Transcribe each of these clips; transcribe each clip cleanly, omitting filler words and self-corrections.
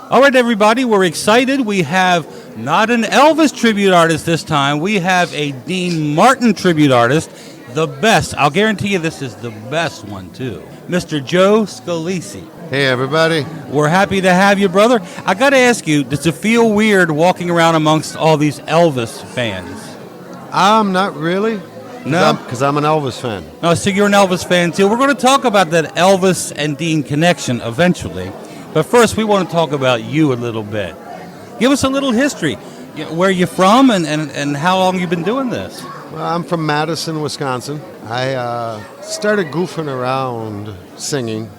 All right, everybody, we're excited. We have not an Elvis tribute artist this time. We have a Dean Martin tribute artist, the best. I'll guarantee you this is the best one, too. Mr. Joe Scalissi. Hey, everybody. We're happy to have you, brother. I got to ask you, does it feel weird walking around amongst all these Elvis fans? Not really. No? Because I'm an Elvis fan. Oh, so you're an Elvis fan, too. We're going to talk about that Elvis and Dean connection eventually. But first, we want to talk about you a little bit. Give us a little history. Where you from and how long you've been doing this? Well, I'm from Madison, Wisconsin. I started goofing around singing.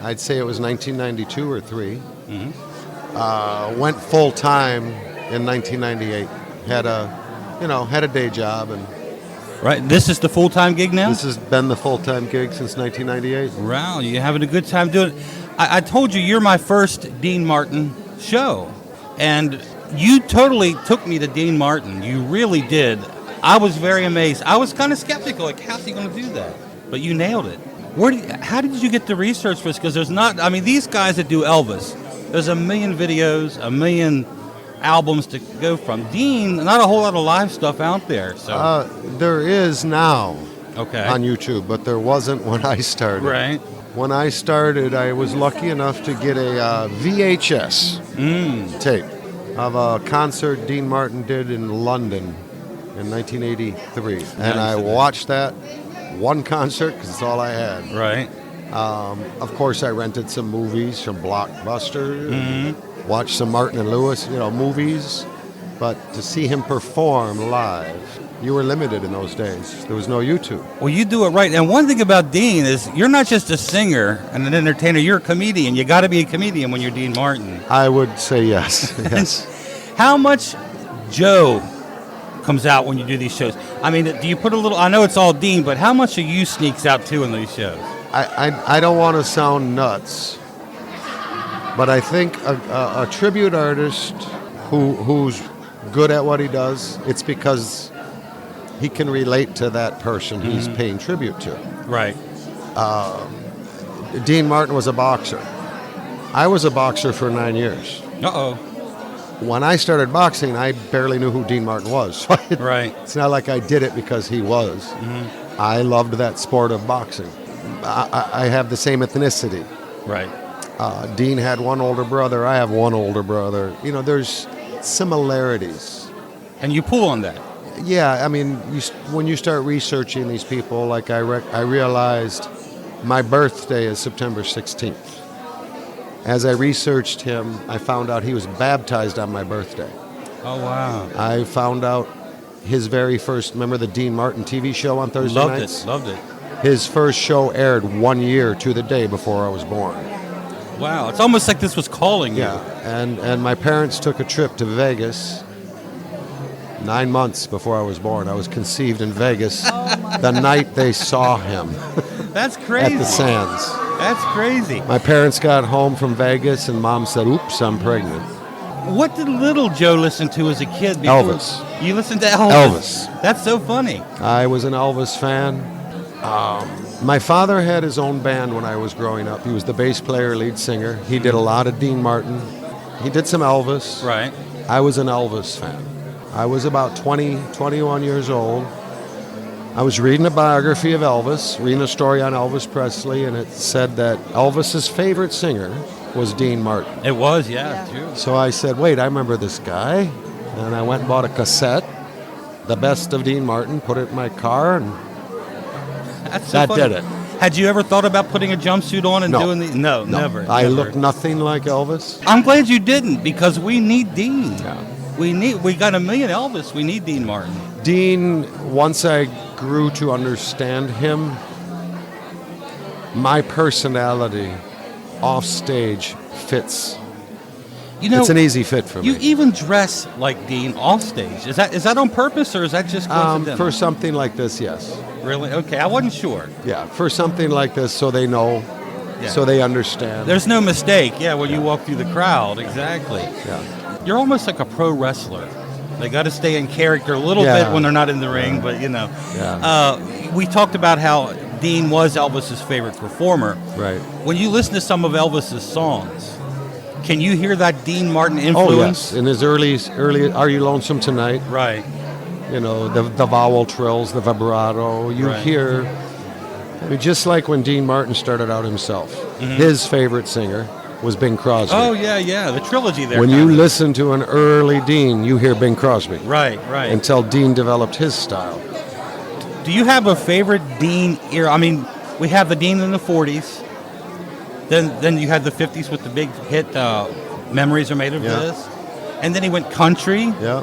I'd say it was 1992 or 3. Mm-hmm. Went full time in 1998. Had a day job, and Right. This is the full-time gig now? this has been the full-time gig since 1998. Wow, you're having a good time doing it. I told you you're my first Dean Martin show, and you totally took me to Dean Martin. You really did. I was very amazed. I was kind of skeptical, like, how's he going to do that? But you nailed it. How did you get the research for this? Because these guys that do Elvis, there's a million videos, a million albums to go from. Dean, not a whole lot of live stuff out there. So There is now okay. on YouTube, but there wasn't when I started. Right. When I started, I was lucky enough to get a VHS tape of a concert Dean Martin did in London in 1983. And I watched that one concert because it's all I had. Right. Of course, I rented some movies from Blockbuster, watched some Martin and Lewis, movies. But to see him perform live, you were limited in those days. There was no YouTube. Well, you do it right. And one thing about Dean is you're not just a singer and an entertainer. You're a comedian. You got to be a comedian when you're Dean Martin. I would say yes. Yes. How much Joe comes out when you do these shows? I mean, do you put a little? I know it's all Dean, but how much of you sneaks out too in these shows? I don't want to sound nuts, but I think a tribute artist who's good at what he does, it's because he can relate to that person he's paying tribute to. Right. Dean Martin was a boxer. I was a boxer for 9 years. Uh-oh. When I started boxing, I barely knew who Dean Martin was. Right. It's not like I did it because he was. I loved that sport of boxing. I have the same ethnicity. Right. Dean had one older brother. I have one older brother. There's similarities. And you pull on that. Yeah, I mean, when you start researching these people, like I realized my birthday is September 16th. As I researched him, I found out he was baptized on my birthday. Oh, wow. I found out his very first, remember the Dean Martin TV show on Thursday nights? Loved it. His first show aired 1 year to the day before I was born. Wow, it's almost like this was calling you. Yeah, and my parents took a trip to Vegas 9 months before I was born. I was conceived in Vegas the night they saw him That's crazy. at the Sands. That's crazy. My parents got home from Vegas and Mom said, oops, I'm pregnant. What did little Joe listen to as a kid? Elvis. You listened to Elvis? Elvis. That's so funny. I was an Elvis fan. My father had his own band when I was growing up. He was the bass player, lead singer. He did a lot of Dean Martin. He did some Elvis. Right. I was an Elvis fan. I was about 21 years old. I was reading a biography of Elvis, reading a story on Elvis Presley, and it said that Elvis's favorite singer was Dean Martin. It was, yeah. True. So I said, wait, I remember this guy. And I went and bought a cassette, the best of Dean Martin, put it in my car, and That's so that funny. did it. Had you ever thought about putting a jumpsuit on and No. doing the? No, never. I never. look nothing like Elvis. I'm glad you didn't, because we need Dean. Yeah. We got a million Elvis. We need Dean Martin. Dean, once I grew to understand him, my personality off stage fits. It's an easy fit for You me. even dress like Dean off stage. Is that on purpose, or is that just coincidental? For something like this, yes. Really? Okay, I wasn't sure. Yeah, for something like this, so they know, Yeah. so they understand. There's no mistake. Yeah, when you walk through the crowd, exactly. Yeah. You're almost like a pro wrestler. They got to stay in character a little Yeah. bit when they're not in the ring, but Yeah. we talked about how Dean was Elvis's favorite performer. Right. When you listen to some of Elvis's songs, Can you hear that Dean Martin Oh, influence? yes. In his early, Are You Lonesome Tonight? Right. You know, the vowel trills, the vibrato. You Right. hear, I mean, just like when Dean Martin started out himself, his favorite singer was Bing Crosby. Oh, yeah, the trilogy there. When you kinda. listen to an early Dean, you hear Bing Crosby. Right. Until Dean developed his style. Do you have a favorite Dean era? I mean, we have the Dean in the 40s. Then you had the 50s with the big hit, Memories Are Made of Yeah. This. And then he went country. Yeah.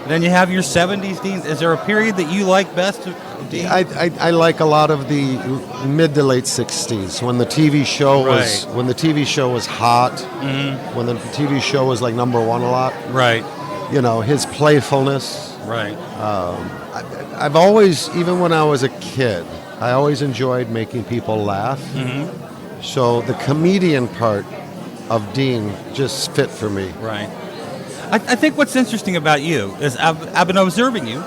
Then you have your 70s Deans. Is there a period that you like best of Dean? I like a lot of the mid to late 60s when the TV show was hot, when the TV show was like number one a lot. Right. You know, his playfulness. Right. I've always, even when I was a kid, I always enjoyed making people laugh. So the comedian part of Dean just fit for me. Right. I think what's interesting about you is I've been observing you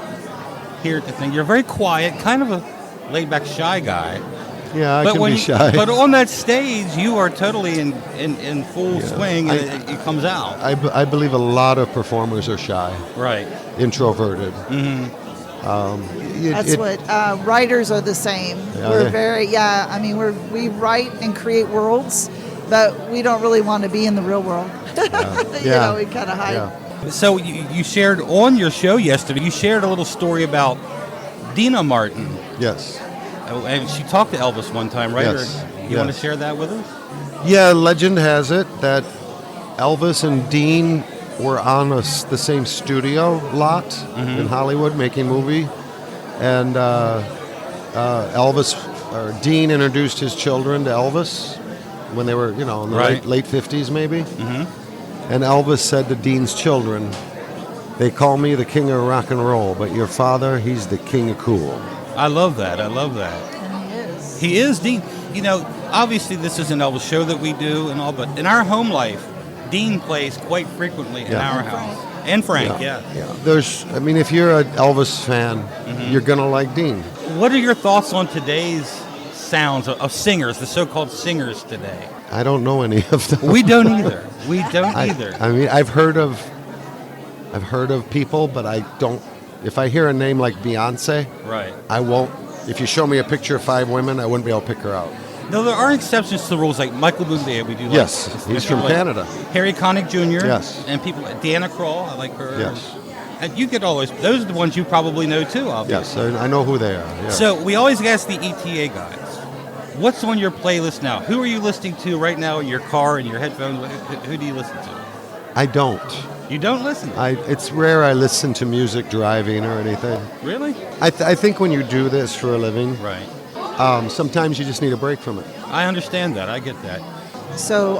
here at the thing. You're very quiet, kind of a laid-back, shy guy. Yeah, I can be shy. But on that stage, you are totally in full swing, and it comes out. I believe a lot of performers are shy, Right. introverted. That's what writers are the same. Yeah, We're they- very, I mean, we write and create worlds, but we don't really want to be in the real world. You know, we kind of hide. Yeah. So you shared on your show yesterday, you shared a little story about Dino Martin. Yes. And she talked to Elvis one time, right? Yes. Or you want to Yes. share that with us? Yeah, legend has it that Elvis and Dean were on the same studio lot in Hollywood making movie, and Dean introduced his children to Elvis when they were, in the Right. late 50s maybe. And Elvis said to Dean's children, "They call me the king of rock and roll, but your father, he's the king of cool." I love that. And he is. He is Dean. You know, obviously this is an Elvis show that we do and all, but in our home life, Dean plays quite frequently in Yeah. our house. And Frank, yeah. If you're an Elvis fan, you're gonna like Dean. What are your thoughts on today's sounds of singers, the so-called singers today? I don't know any of them. We don't either. We don't either. I mean, I've heard of people, but I don't. If I hear a name like Beyonce, Right. I won't. If you show me a picture of 5 women, I wouldn't be able to pick her out. No, there are exceptions to the rules, like Michael Bublé. We do. Like, Yes, he's from like Canada. Harry Connick Jr. Yes. And people, Deanna Krall, I like her. Yes. And you get all those. Those are the ones you probably know too, obviously. Yes, I know who they are. Yeah. So we always ask the ETA guys, what's on your playlist now? Who are you listening to right now in your car and your headphones? Who do you listen to? I don't. You don't listen? It's rare I listen to music driving or anything. Really? I think when you do this for a living, Right. sometimes you just need a break from it. I understand that. I get that. So,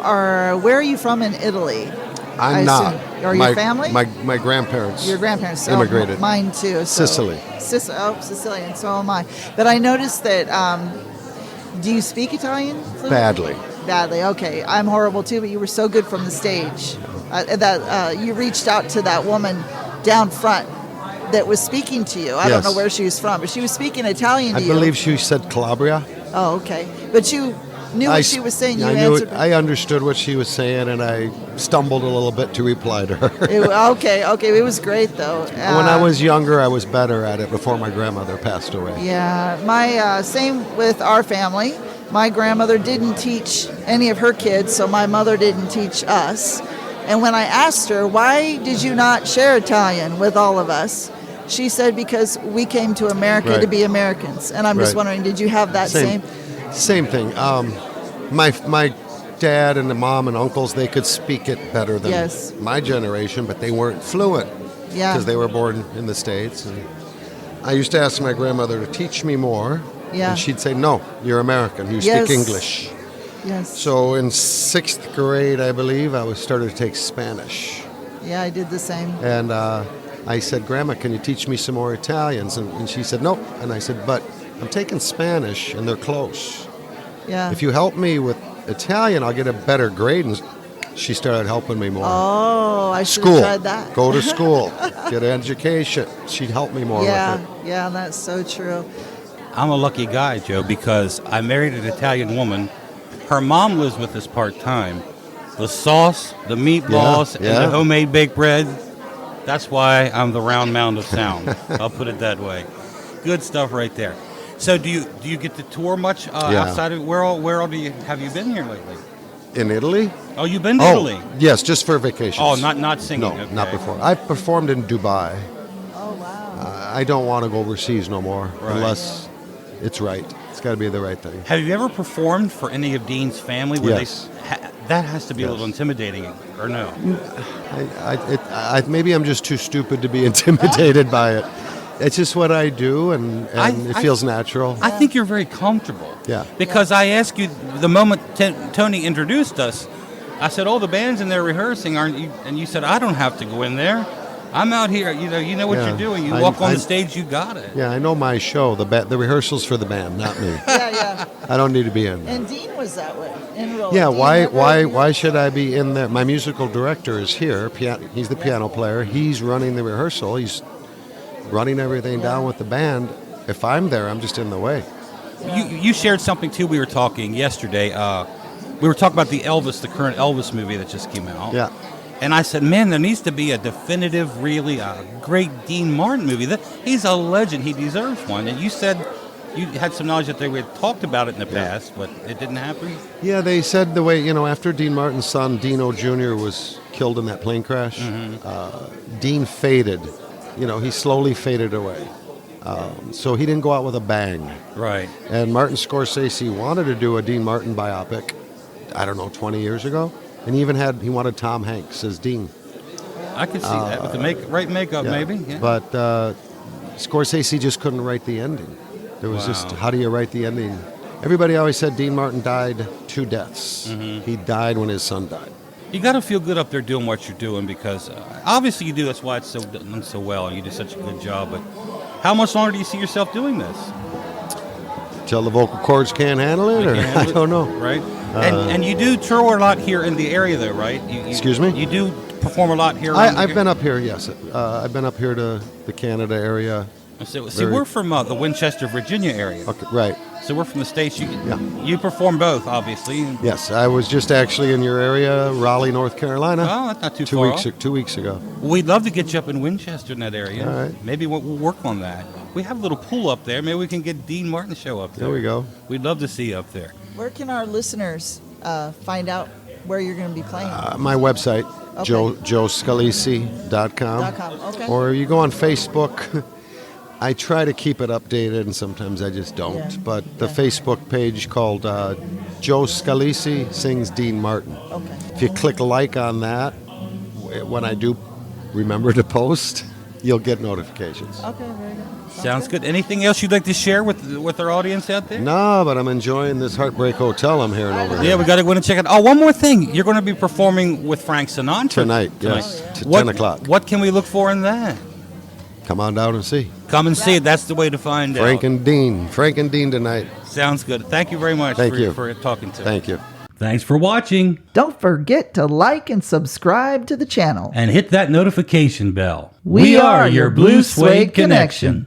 where are you from in Italy? I I'm not. assume- Are your family? My grandparents. Your grandparents immigrated. Mine too. So. Sicily. Sicilian. So am I. But I noticed that. Do you speak Italian? fluently? Badly. Badly. Okay, I'm horrible too. But you were so good from the stage that you reached out to that woman down front that was speaking to you. I don't Yes. know where she was from, but she was speaking Italian to I you. believe she said Calabria. Oh, okay. But you knew what she was saying. You answered. I understood what she was saying, and I stumbled a little bit to reply to her. Okay. It was great though. When I was younger, I was better at it before my grandmother passed away. Yeah, my same with our family. My grandmother didn't teach any of her kids, so my mother didn't teach us. And when I asked her, why did you not share Italian with all of us? She said, because we came to America Right. to be Americans. And I'm just Right. wondering, did you have that same? Same thing. My dad and the mom and uncles, they could speak it better than Yes. my generation, but they weren't fluent Yeah. because they were born in the States. And I used to ask my grandmother to teach me more, Yeah. and she'd say, "No, you're American. You Yes. speak English." Yes. So in 6th grade, I believe, I was started to take Spanish. Yeah, I did the same. And I said, "Grandma, can you teach me some more Italians?" And she said, "Nope." And I said, "But I'm taking Spanish, and they're close. Yeah. If you help me with Italian, I'll get a better grade." And she started helping me more. Oh, I should School. have tried that. Go to school. Get an education. She'd help me more Yeah, with it. yeah, that's so true. I'm a lucky guy, Joe, because I married an Italian woman. Her mom lives with us part-time, the sauce, the meatballs, Yeah, and yeah. the homemade baked bread. That's why I'm the round mound of sound. I'll put it that way. Good stuff right there. So do you get to tour much outside of where all have you been here lately? In Italy? Oh, you've been to Italy. Yes, just for vacations. Oh, not singing. No, okay. not before. I've performed in Dubai. Oh, wow. I don't want to go overseas no more Right. unless it's right. It's got to be the right thing. Have you ever performed for any of Dean's family? Where Yes. That has to be a little intimidating, or no? Maybe I'm just too stupid to be intimidated by it. It's just what I do, and it feels natural. I think you're very comfortable. Yeah. Because I asked you the moment Tony introduced us, I said, "Oh, the band's in there rehearsing, aren't you?" And you said, "I don't have to go in there. I'm out here. You know what Yeah. you're doing. You walk on the stage, you got it." Yeah, I know my show. The rehearsals for the band, not me. Yeah. I don't need to be in there. And Dean was that way in real Yeah, Dean why should I be in there? My musical director is here. He's the piano player. He's running the rehearsal. He's running everything down with the band. If I'm there, I'm just in the way. You shared something too. We were talking yesterday. We were talking about the current Elvis movie that just came out. Yeah. And I said, man, there needs to be a definitive, really great Dean Martin movie. He's a legend. He deserves one. And you said you had some knowledge that they had talked about it in the past, but it didn't happen. Yeah, they said the way, after Dean Martin's son, Dino Jr., was killed in that plane crash, Dean faded. He slowly faded away. So he didn't go out with a bang. Right. And Martin Scorsese wanted to do a Dean Martin biopic, 20 years ago. And he wanted Tom Hanks as Dean. I could see that with the right makeup, maybe. Yeah. But Scorsese just couldn't write the ending. There was just, how do you write the ending? Everybody always said Dean Martin died 2 deaths. He died when his son died. You got to feel good up there doing what you're doing because obviously you do. That's why it's done so well. You do such a good job. But how much longer do you see yourself doing this? Till the vocal cords can't handle it, I don't know. Right. And you do tour a lot here in the area, though, right? Excuse me? You do perform a lot here. I've been up here, yes. I've been up here to the Canada area. See, we're from the Winchester, Virginia area. Okay, right. So we're from the States. You perform both, obviously. Yes, I was just actually in your area, Raleigh, North Carolina. Oh, that's not too far off. 2 weeks ago. Well, we'd love to get you up in Winchester in that area. All right. Maybe we'll work on that. We have a little pool up there. Maybe we can get Dean Martin show up there. There we go. We'd love to see you up there. Where can our listeners find out where you're going to be playing? My website, Okay. joescalissi.com. Okay. Or you go on Facebook. I try to keep it updated, and sometimes I just don't. Yeah. But the Facebook page called Joe Scalissi Sings Dean Martin. Okay. If you click like on that, when I do remember to post, you'll get notifications. Okay, very good. Sounds good. Anything else you'd like to share with our audience out there? No, but I'm enjoying this Heartbreak Hotel I'm hearing over here. Yeah, we got to go in and check it out. Oh, one more thing. You're going to be performing with Frank Sinatra Tonight, yes, to 10 o'clock. What can we look for in that? Come on down and see. Come and see it. That's the way to find Frank out. and Dean tonight. Sounds good. Thank you very much for talking to me. Thank you. Thanks for watching. Don't forget to like and subscribe to the channel. And hit that notification bell. We are your Blue Suede Connection.